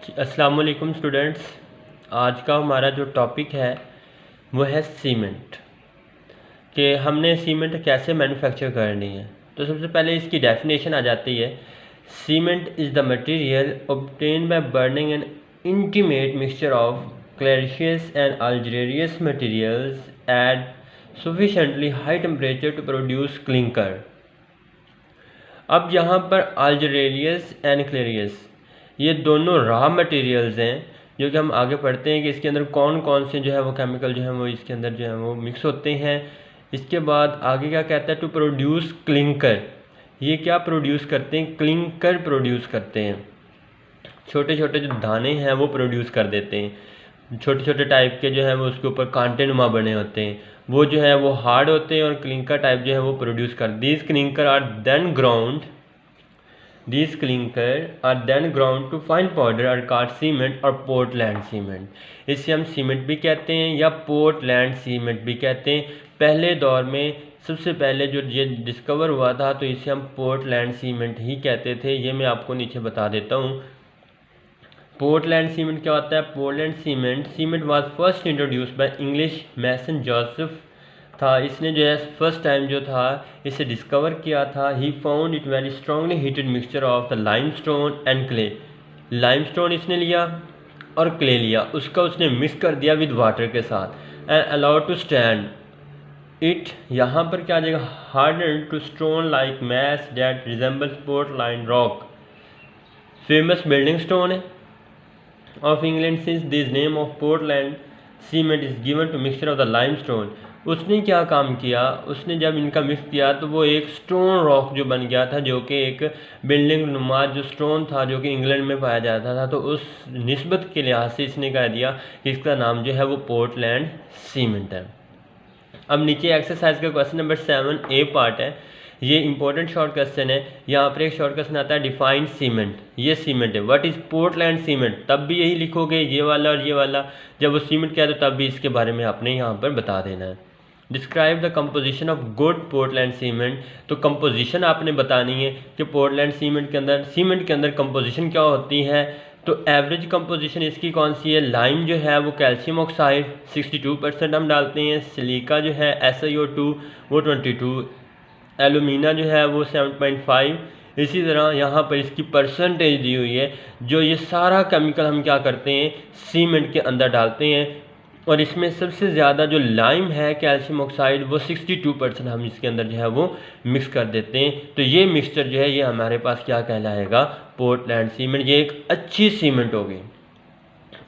अस्सलाम वालेकुम स्टूडेंट्स। आज का हमारा जो टॉपिक है वो है सीमेंट, कि हमने सीमेंट कैसे मैन्युफैक्चर करनी है। तो सबसे पहले इसकी डेफिनेशन आ जाती है, cement is the material obtain by burning an intimate mixture of calcareous and argillaceous materials at sufficiently high temperature to produce clinker. अब यहाँ पर अल्जीरियस एंड क्लैरियस ये दोनों रॉ मटेरियल्स हैं, जो कि हम आगे पढ़ते हैं कि इसके अंदर कौन कौन से जो है वो केमिकल जो है वो इसके अंदर जो है वो मिक्स होते हैं। इसके बाद आगे क्या कहता है, टू प्रोड्यूस क्लिंकर। ये क्या प्रोड्यूस करते हैं? क्लिंकर प्रोड्यूस करते हैं। छोटे छोटे जो दाने हैं वो प्रोड्यूस कर देते हैं। छोटे छोटे टाइप के जो है वो उसके ऊपर कांटे नुमा बने होते हैं, वो जो है वो हार्ड होते हैं और क्लिंकर टाइप जो है वो प्रोड्यूस कर। These clinker are then ground These clinker are then ground to fine powder are called cement और पोर्टलैंड सीमेंट। इसे हम सीमेंट भी कहते हैं या पोर्टलैंड सीमेंट भी कहते हैं। पहले दौर में सबसे पहले जो ये डिस्कवर हुआ था तो इसे हम पोर्टलैंड सीमेंट ही कहते थे। ये मैं आपको नीचे बता देता हूँ। पोर्टलैंड सीमेंट क्या होता है? Portland cement was first introduced by English mason Joseph था। इसने जो है फर्स्ट टाइम जो था इसे डिस्कवर किया था। He found it very strongly heated mixture of the limestone and clay. Limestone इसने लिया और क्ले लिया, उसका उसने मिक्स कर दिया विद वाटर के साथ and allowed to stand it. यहाँ पर क्या आ जाएगा? Harden to stone like mass that resembles Portland rock. Famous building stone है of England since this name of Portland cement is given to mixture of the limestone. उसने क्या काम किया? उसने जब इनका मिक्स किया तो वो एक स्टोन रॉक जो बन गया था, जो कि एक बिल्डिंग नुमा जो स्टोन था जो कि इंग्लैंड में पाया जाता था। तो उस निस्बत के लिहाज से इसने कह दिया कि इसका नाम जो है वो पोर्टलैंड सीमेंट है। अब नीचे एक्सरसाइज का क्वेश्चन नंबर 7A पार्ट है। ये इंपॉर्टेंट शॉर्ट क्वेश्चन है। यहाँ पर एक शॉर्ट क्वेश्चन आता है, डिफाइन सीमेंट। ये सीमेंट है, व्हाट इज़ पोर्टलैंड सीमेंट। तब भी यही लिखोगे, ये वाला और ये वाला। जब वो सीमेंट क्या है तो तब भी इसके बारे में आपने यहाँ पर बता देना है। Describe the composition of good Portland cement. तो कंपोजिशन आपने बतानी है कि पोर्टलैंड सीमेंट के अंदर कंपोजिशन क्या होती है। तो एवरेज कंपोजिशन इसकी कौन सी है? लाइम जो है वो कैल्शियम ऑक्साइड 62% हम डालते हैं। सिलिका जो है SiO2 वो 22, एलुमिना जो है वो 7.5। इसी तरह यहाँ पर इसकी परसेंटेज दी हुई है। जो ये सारा केमिकल हम क्या करते हैं? सीमेंट के अंदर डालते हैं। और इसमें सबसे ज़्यादा जो लाइम है कैल्शियम ऑक्साइड वो 62% हम इसके अंदर जो है वो मिक्स कर देते हैं। तो ये मिक्सचर जो है ये हमारे पास क्या कहलाएगा? Portland cement. ये एक अच्छी सीमेंट होगी।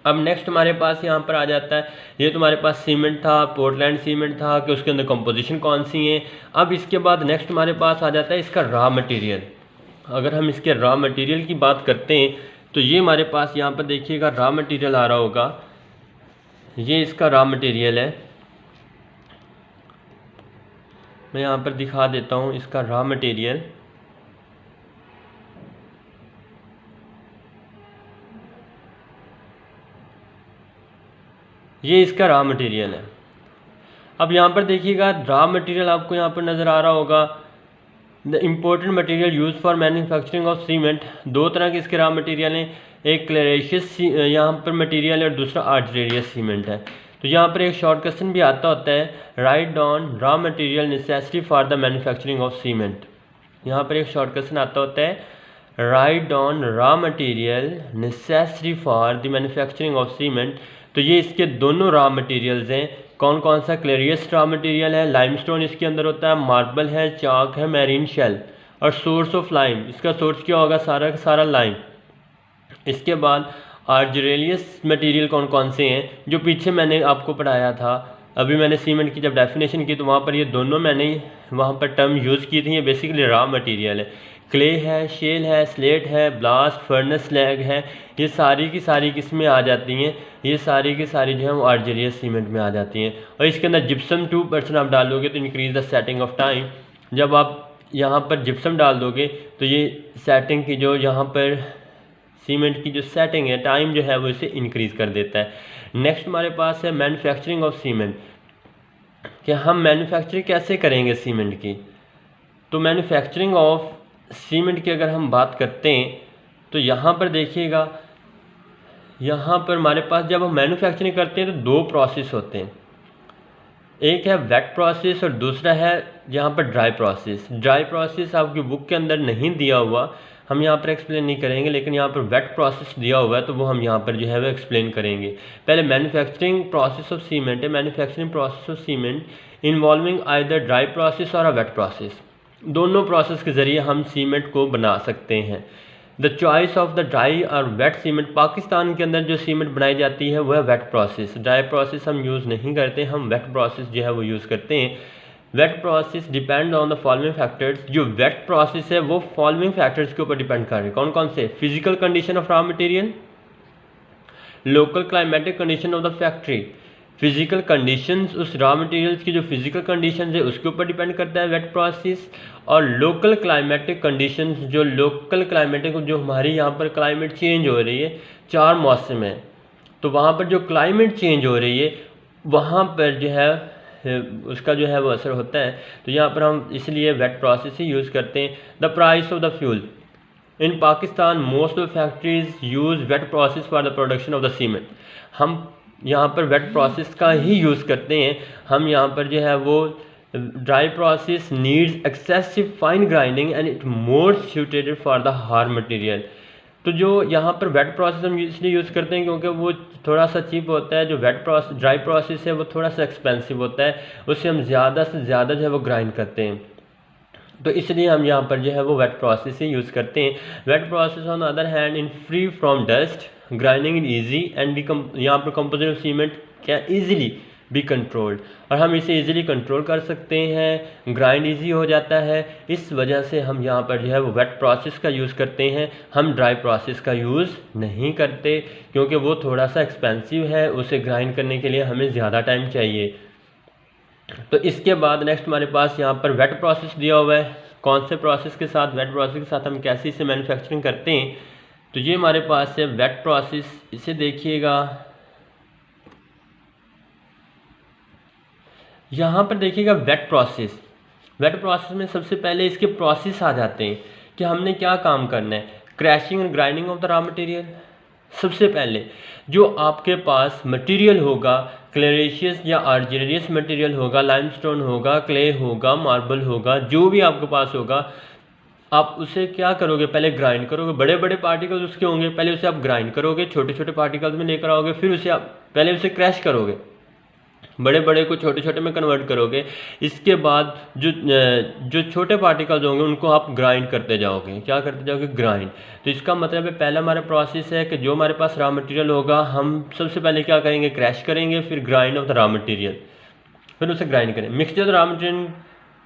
अब नेक्स्ट हमारे पास यहाँ पर आ जाता है, ये तुम्हारे पास सीमेंट था, पोर्टलैंड सीमेंट था कि उसके अंदर कंपोजिशन कौन सी है। अब इसके बाद नेक्स्ट हमारे पास आ जाता है इसका रॉ मटेरियल। अगर हम इसके रॉ मटेरियल की बात करते हैं तो ये हमारे पास यहाँ पर देखिएगा रॉ मटेरियल आ रहा होगा। ये इसका रॉ मटेरियल है, मैं यहाँ पर दिखा देता हूँ इसका रॉ मटेरियल। ये इसका रॉ मटेरियल है। अब यहाँ पर देखिएगा रॉ मटेरियल आपको यहाँ पर नज़र आ रहा होगा। The important material use for manufacturing of cement. दो तरह के इसके रॉ मटेरियल हैं, एक क्लैरिशियस यहाँ पर मटेरियल है और दूसरा अल्जीरियस सीमेंट है। तो यहाँ पर एक शॉर्ट क्वेश्चन भी आता होता है, write down raw material necessary for the manufacturing of cement. यहाँ पर एक शॉर्ट क्वेश्चन आता होता है, write down raw material necessary for the manufacturing of cement. तो ये इसके दोनों रॉ मटेरियल्स हैं। कौन कौन सा? क्लैरियस रॉ मटेरियल है, लाइमस्टोन इसके अंदर होता है, मार्बल है, चाक है, मैरीन शेल। और सोर्स ऑफ लाइम, इसका सोर्स क्या होगा? सारा का सारा लाइम। इसके बाद अल्जीरियस मटेरियल कौन कौन से हैं, जो पीछे मैंने आपको पढ़ाया था। अभी मैंने सीमेंट की जब डेफिनेशन की तो वहाँ पर ये दोनों मैंने वहाँ पर टर्म यूज़ की थी। ये बेसिकली रॉ मटेरियल है। क्ले है, शेल है, स्लेट है, ब्लास्ट फर्नेस स्लैग है, ये सारी की सारी किस्में आ जाती हैं। ये सारी की सारी जो है वो अल्जीरियस सीमेंट में आ जाती हैं। और इसके अंदर जिप्सम 2% आप डालोगे तो increase the setting of time. जब आप यहाँ पर जिप्सम डाल दोगे तो ये सेटिंग की जो यहाँ पर सीमेंट की जो सेटिंग है टाइम जो है वो इसे इंक्रीज़ कर देता है। नेक्स्ट हमारे पास है मैन्युफैक्चरिंग ऑफ सीमेंट, कि हम मैन्युफैक्चरिंग कैसे करेंगे सीमेंट की। तो मैन्युफैक्चरिंग ऑफ सीमेंट की अगर हम बात करते हैं तो यहाँ पर देखिएगा यहाँ पर हमारे पास जब हम मैन्युफैक्चरिंग करते हैं तो दो प्रोसेस होते हैं, एक है वेट प्रोसेस और दूसरा है यहाँ पर ड्राई प्रोसेस। ड्राई प्रोसेस आपकी बुक के अंदर नहीं दिया हुआ, हम यहाँ पर एक्सप्लेन नहीं करेंगे, लेकिन यहाँ पर वेट प्रोसेस दिया हुआ है तो वो हम यहाँ पर जो है वो एक्सप्लेन करेंगे। पहले मैन्युफैक्चरिंग प्रोसेस ऑफ सीमेंट है। Manufacturing process of cement involving either dry process और अ वेट प्रोसेस। दोनों प्रोसेस के ज़रिए हम सीमेंट को बना सकते हैं। The choice of the dry और वेट सीमेंट, पाकिस्तान के अंदर जो सीमेंट बनाई जाती है वह वेट प्रोसेस, ड्राई प्रोसेस हम यूज़ नहीं करते, हम वेट प्रोसेस जो है वो यूज़ करते हैं। Wet process depend on the following factors. जो वेट प्रोसेस है वो फॉलोइंग फैक्टर्स के ऊपर डिपेंड कर रहे हैं। कौन कौन से? Physical condition of raw material, local climatic condition of the factory. Physical conditions, उस रॉ मटेरियल्स की जो फिजिकल कंडीशंस है उसके ऊपर डिपेंड करता है वेट प्रोसेस। और लोकल क्लाइमेटिक कंडीशंस, जो लोकल क्लाइमेटिक, जो हमारी यहाँ पर क्लाइमेट चेंज हो रही है, 4 मौसम है, तो वहाँ पर जो क्लाइमेट चेंज हो रही है वहाँ पर जो है उसका जो है वो असर होता है। तो यहाँ पर हम इसलिए वेट प्रोसेस ही यूज़ करते हैं। The price of the fuel in Pakistan, most of factories use wet process for the production of the cement. हम यहाँ पर वेट प्रोसेस का ही यूज़ करते हैं। हम यहाँ पर जो है वो dry process needs excessive fine grinding and it more suited for the hard material. तो जो यहाँ पर वेट प्रोसेस हम इसलिए यूज़ करते हैं क्योंकि वो थोड़ा सा चीप होता है। जो वेट प्रोसेस, ड्राई प्रोसेस है वो थोड़ा सा एक्सपेंसिव होता है, उससे हम ज़्यादा से ज़्यादा जो है वो ग्राइंड करते हैं, तो इसलिए हम यहाँ पर जो है वो वेट प्रोसेस ही यूज़ करते हैं। Wet process on the other hand in free from dust, grinding in easy and यहाँ पर कंपोजिट ऑफ सीमेंट क्या ईजिली बी कंट्रोल्ड, और हम इसे इजीली कंट्रोल कर सकते हैं, ग्राइंड इजी हो जाता है। इस वजह से हम यहाँ पर जो है वो वेट प्रोसेस का यूज़ करते हैं। हम ड्राई प्रोसेस का यूज़ नहीं करते क्योंकि वो थोड़ा सा एक्सपेंसिव है, उसे ग्राइंड करने के लिए हमें ज़्यादा टाइम चाहिए। तो इसके बाद नेक्स्ट हमारे पास यहाँ पर वेट प्रोसेस दिया हुआ है। कौन से प्रोसेस के साथ? वेट प्रोसेस के साथ हम कैसे इसे मैन्युफैक्चरिंग करते हैं, तो ये हमारे पास है वेट प्रोसेस। इसे देखिएगा, यहाँ पर देखिएगा वेट प्रोसेस। वेट प्रोसेस में सबसे पहले इसके प्रोसेस आ जाते हैं कि हमने क्या काम करना है। Crashing and grinding of the raw material. सबसे पहले जो आपके पास मटेरियल होगा, क्लेरेशियस या आर्जिलेरियस मटेरियल होगा, लाइमस्टोन होगा, क्ले होगा, मार्बल होगा, जो भी आपके पास होगा, आप उसे क्या करोगे? पहले ग्राइंड करोगे। बड़े बड़े पार्टिकल्स उसके होंगे, पहले उसे आप ग्राइंड करोगे, छोटे छोटे पार्टिकल्स में लेकर आओगे, फिर उसे आप पहले उसे क्रैश करोगे, बड़े बड़े को छोटे छोटे में कन्वर्ट करोगे। इसके बाद जो छोटे पार्टिकल्स होंगे उनको आप ग्राइंड करते जाओगे। क्या करते जाओगे? ग्राइंड। तो इसका मतलब है पहला हमारा प्रोसेस है कि जो हमारे पास रॉ मटेरियल होगा हम सबसे पहले क्या करेंगे? क्रैश करेंगे, फिर grind of the raw material, फिर उसे ग्राइंड करेंगे। Mixture raw material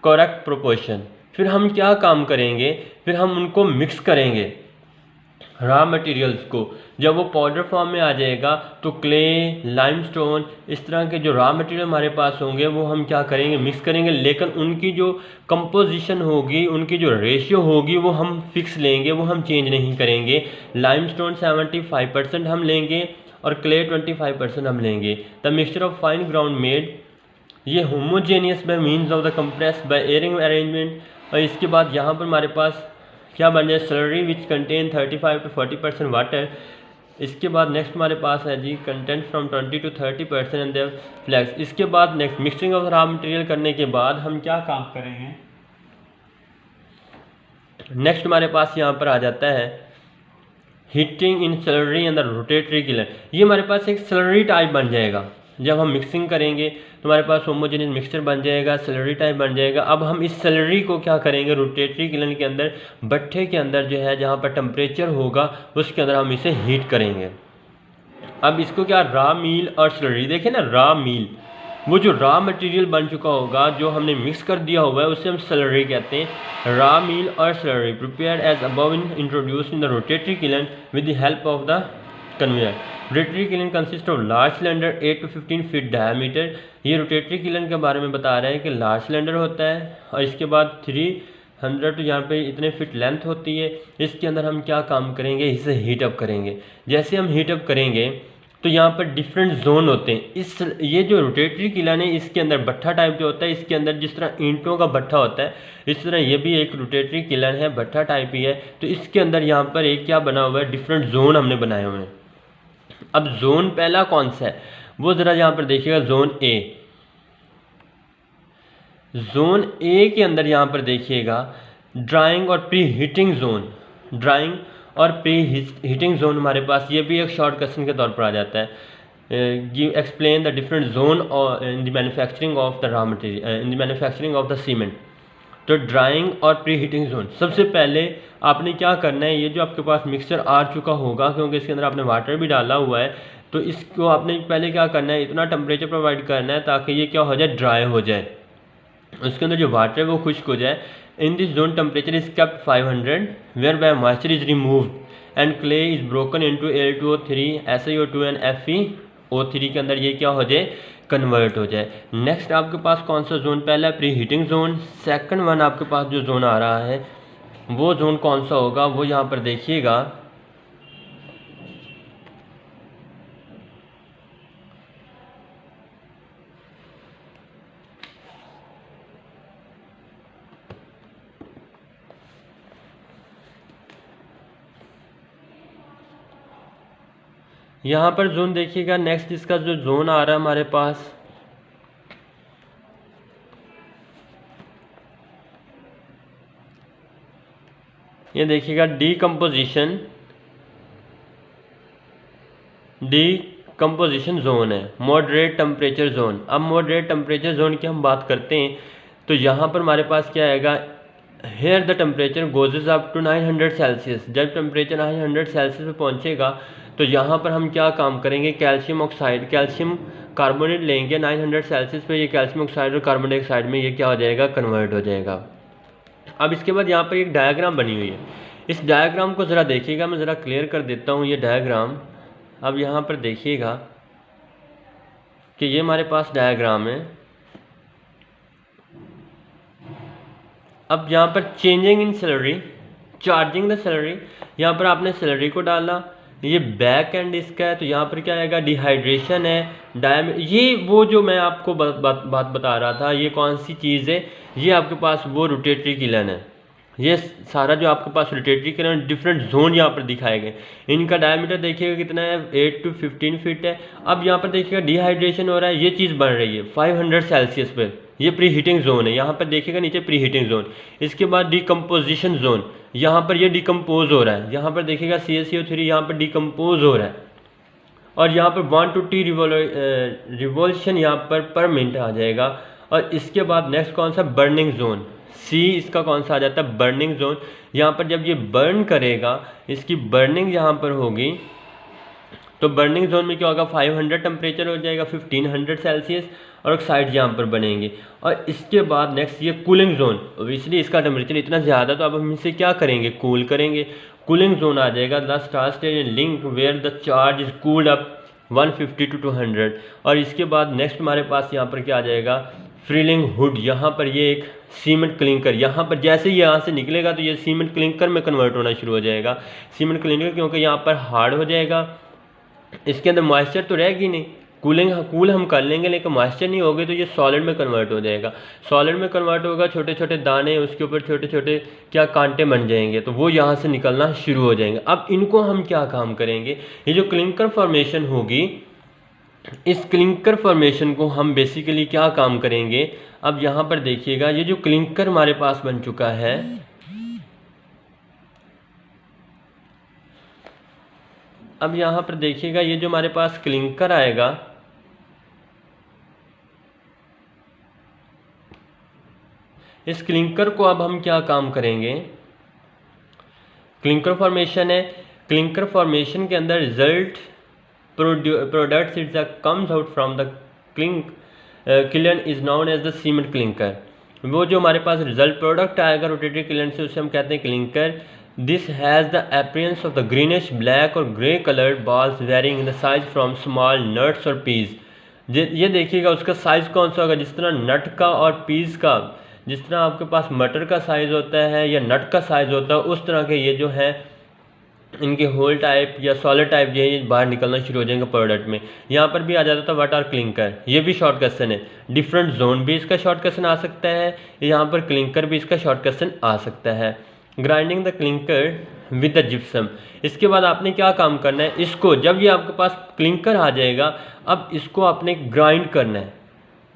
correct proportion, फिर हम क्या काम करेंगे? फिर हम उनको मिक्स करेंगे रॉ मटेरियल्स को। जब वो पाउडर फॉर्म में आ जाएगा तो क्ले, लाइमस्टोन, इस तरह के जो रॉ मटेरियल हमारे पास होंगे वो हम क्या करेंगे? मिक्स करेंगे, लेकिन उनकी जो कंपोजिशन होगी, उनकी जो रेशियो होगी वो हम फिक्स लेंगे, वो हम चेंज नहीं करेंगे। लाइमस्टोन 75% हम लेंगे और क्ले 25% हम लेंगे। The mixture of fine ground made, ये homogeneous by means of the compress by airing arrangement. और इसके बाद यहाँ पर हमारे पास क्या बन जाए? Slurry which contain 35 to 40% water. इसके बाद नेक्स्ट हमारे पास है जी content from 20 to 30% and their flux. इसके बाद next mixing of raw material करने के बाद हम क्या काम करेंगे? नेक्स्ट हमारे पास यहाँ पर आ जाता है heating in slurry and the rotatory kiln. ये हमारे पास एक स्लरी टाइप बन जाएगा। जब हम मिक्सिंग करेंगे तो हमारे पास होमोजेनियस मिक्सचर बन जाएगा, स्लरी टाइप बन जाएगा। अब हम इस स्लरी को क्या करेंगे? रोटेटरी किलन के अंदर, भट्ठे के अंदर जो है जहाँ पर टेम्परेचर होगा उसके अंदर हम इसे हीट करेंगे। अब इसको क्या, रॉ मील और स्लरी, देखिए ना, रॉ मील, वो जो रॉ मटेरियल बन चुका होगा जो हमने मिक्स कर दिया हुआ है उसे हम स्लरी कहते हैं। रॉ मील और slurry prepared as above introduced in the rotatory kiln with the help of the conveyor. Rotatory kiln consist of large cylinder 8 to 15 feet diameter. ये रोटेटरी किलन के बारे में बता रहे हैं कि लार्ज सिलेंडर होता है और इसके बाद 300 यहाँ पे इतने फिट लेंथ होती है। इसके अंदर हम क्या काम करेंगे? इसे हीटअप करेंगे। जैसे हम हीटअप करेंगे तो यहाँ पर डिफरेंट जोन होते हैं। ये जो रोटेटरी किलन है इसके अंदर भट्ठा टाइप जो होता है, इसके अंदर जिस तरह ईंटों का भट्ठा होता है इस तरह ये भी एक रोटेटरी किलन है, भट्ठा टाइप ही है। तो इसके अंदर यहाँ पर एक क्या बना हुआ है? डिफरेंट जोन हमने बनाए हुए हैं। अब जोन पहला कौन सा है वो ज़रा यहाँ पर देखिएगा, जोन ए। जोन ए के अंदर यहाँ पर देखिएगा ड्राइंग और प्री हीटिंग जोन, ड्राइंग और प्री हीटिंग जोन हमारे पास, ये भी एक शॉर्ट क्वेश्चन के तौर पर आ जाता है। Give explain the different zone in the manufacturing of the raw material, in the manufacturing of the cement. तो ड्राइंग और प्री हीटिंग जोन, सबसे पहले आपने क्या करना है, ये जो आपके पास मिक्सचर आ चुका होगा क्योंकि इसके अंदर आपने वाटर भी डाला हुआ है, तो इसको आपने पहले क्या करना है, इतना टेम्परेचर प्रोवाइड करना है ताकि ये क्या हो जाए, ड्राई हो जाए, उसके अंदर जो वाटर है वो खुश्क हो जाए। In this zone temperature is kept 500 whereby moisture is removed and clay is broken into Al2O3 SiO2 and FeO3 के अंदर ये क्या हो जाए, कन्वर्ट हो जाए। नेक्स्ट आपके पास कौन सा जोन, पहला pre heating zone, second one आपके पास जो जोन आ रहा है वो जोन कौन सा होगा, वो यहाँ पर देखिएगा यहाँ पर जोन देखिएगा। नेक्स्ट इसका जो जोन आ रहा है हमारे पास, ये देखिएगा डीकम्पोजिशन जोन है, मॉडरेट टेम्परेचर जोन। अब मॉडरेट टेम्परेचर जोन की हम बात करते हैं तो यहाँ पर हमारे पास क्या आएगा, here the temperature goes up to 900 Celsius. जब टेम्परेचर 900 सेल्सियस पे पहुँचेगा तो यहाँ पर हम क्या काम करेंगे, कैल्शियम ऑक्साइड, कैल्शियम कार्बोनेट लेंगे 900 सेल्सियस पे, ये कैल्शियम ऑक्साइड और कार्बन डाइऑक्साइड में ये क्या हो जाएगा, कन्वर्ट हो जाएगा। अब इसके बाद यहाँ पर एक डायग्राम बनी हुई है, इस डायग्राम को ज़रा देखिएगा, मैं ज़रा क्लियर कर देता हूँ ये डायग्राम। अब यहाँ पर देखिएगा कि ये हमारे पास डायग्राम है। अब यहाँ पर changing in salary, charging the salary, यहाँ पर आपने सैलरी को डाला, ये बैक एंड इसका है, तो यहाँ पर क्या आएगा, डिहाइड्रेशन है, ये वो जो मैं आपको बात बता रहा था, ये कौन सी चीज़ है, ये आपके पास वो रोटेटरी किलन है। ये सारा जो आपके पास रोटेटरी किलन, डिफरेंट जोन यहाँ पर दिखाए गए, इनका डायमीटर देखिएगा कितना है, 8 to 15 फीट है। अब यहाँ पर देखिएगा डिहाइड्रेशन हो रहा है, ये चीज़ बन रही है 500 सेल्सियस पर, ये प्री हीटिंग जोन है, यहाँ पर देखिएगा नीचे प्री हीटिंग जोन। इसके बाद डिकम्पोजिशन जोन, यहाँ पर ये डिकम्पोज हो रहा है, यहाँ पर देखिएगा CaCO3 यहाँ पर डिकम्पोज हो रहा है, और यहाँ पर 120 रिवोल्यूशन यहाँ पर मिनट आ जाएगा। और इसके बाद नेक्स्ट कौन सा, बर्निंग जोन, सी इसका कौन सा आ जाता है, बर्निंग जोन। यहाँ पर जब ये बर्न करेगा, इसकी बर्निंग यहाँ पर होगी, तो बर्निंग जोन में क्या होगा, 500 टेम्परेचर हो जाएगा, 1500 सेल्सियस, और ऑक्साइड यहाँ पर बनेंगे। और इसके बाद नेक्स्ट ये कूलिंग जोन, इसलिए इसका टेम्परेचर इतना ज़्यादा, तो अब हम इसे क्या करेंगे, कूल करेंगे। कूलिंग जोन आ जाएगा, the star stage link where the charge is cooled up 150 to 200। और इसके बाद नेक्स्ट हमारे पास यहाँ पर क्या आ जाएगा, फ्रीलिंग हुड, यहाँ पर ये एक सीमेंट क्लिंकर, यहाँ पर जैसे ही यहाँ से निकलेगा तो ये सीमेंट क्लिंकर में कन्वर्ट होना शुरू हो जाएगा। सीमेंट क्लिंकर क्योंकि यहाँ पर हार्ड हो जाएगा, इसके अंदर मॉइस्चर तो रहेगी नहीं, कूल हम कर लेंगे लेकिन मॉइस्चर नहीं होगी, तो ये सॉलिड में कन्वर्ट हो जाएगा। सॉलिड में कन्वर्ट होगा, छोटे छोटे दाने, उसके ऊपर छोटे छोटे क्या कांटे बन जाएंगे, तो वो यहाँ से निकलना शुरू हो जाएंगे। अब इनको हम क्या काम करेंगे, ये जो क्लिंकर फॉर्मेशन होगी, इस क्लिंकर फॉर्मेशन को हम बेसिकली क्या काम करेंगे। अब यहाँ पर देखिएगा, ये जो क्लिंकर हमारे पास बन चुका है, अब यहाँ पर देखिएगा ये जो हमारे पास क्लिंकर आएगा, इस क्लिंकर को अब हम क्या काम करेंगे, क्लिंकर फॉर्मेशन है, क्लिंकर फॉर्मेशन के अंदर result products it comes out from the kiln is known as the cement clinker. वो जो हमारे पास रिजल्ट प्रोडक्ट आएगा रोटेटरी किलन से, उसे हम कहते हैं clinker. This has the appearance of the greenish black और grey coloured balls varying in the size from small nuts और पीस। ये देखिएगा उसका साइज़ कौन सा होगा, जिस तरह नट का और पीस का, जिस तरह आपके पास मटर का साइज़ होता है या नट का साइज़ होता है, उस तरह के ये जो है इनके होल टाइप या सॉलिड टाइप जो है ये बाहर निकलना शुरू हो जाएंगे प्रोडक्ट में। यहाँ पर भी आ जाता था व्हाट आर क्लिंकर, ये भी शॉर्ट क्वेश्चन है। डिफरेंट जोन भी इसका शॉर्ट क्वेश्चन आ सकता है, यहाँ पर क्लिंकर भी इसका शॉर्ट क्वेश्चन आ सकता है। Grinding the clinker with the gypsum. इसके बाद आपने क्या काम करना है, इसको जब ये आपके पास क्लिंकर आ जाएगा, अब इसको आपने ग्राइंड करना है।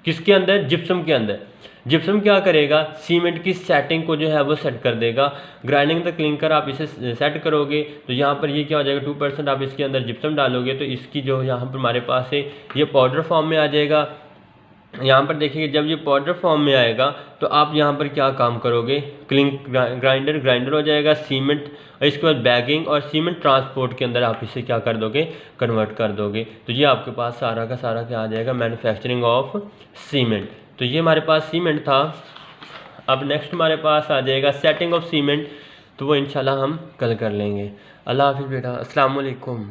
किसके अंदर? जिप्सम के अंदर। जिप्सम क्या करेगा? सीमेंट की सेटिंग को जो है वो सेट कर देगा। ग्राइंडिंग द क्लिंकर आप इसे सेट करोगे तो यहाँ पर ये क्या हो जाएगा, 2% आप इसके अंदर जिप्सम डालोगे तो इसकी जो यहाँ पर हमारे पास है ये पाउडर फॉर्म में आ जाएगा। यहाँ पर देखिए जब ये पाउडर फॉर्म में आएगा तो आप यहाँ पर क्या काम करोगे, ग्राइंडर हो जाएगा सीमेंट, और इसके बाद बैगिंग और सीमेंट ट्रांसपोर्ट के अंदर आप इसे क्या कर दोगे, कन्वर्ट कर दोगे। तो ये आपके पास सारा का सारा क्या आ जाएगा, मैन्युफैक्चरिंग ऑफ सीमेंट। तो ये हमारे पास सीमेंट था। अब नेक्स्ट हमारे पास आ जाएगा सेटिंग ऑफ सीमेंट, तो वो इंशाल्लाह हम कल कर लेंगे। अल्लाह हाफिज़ बेटा, अस्सलाम वालेकुम।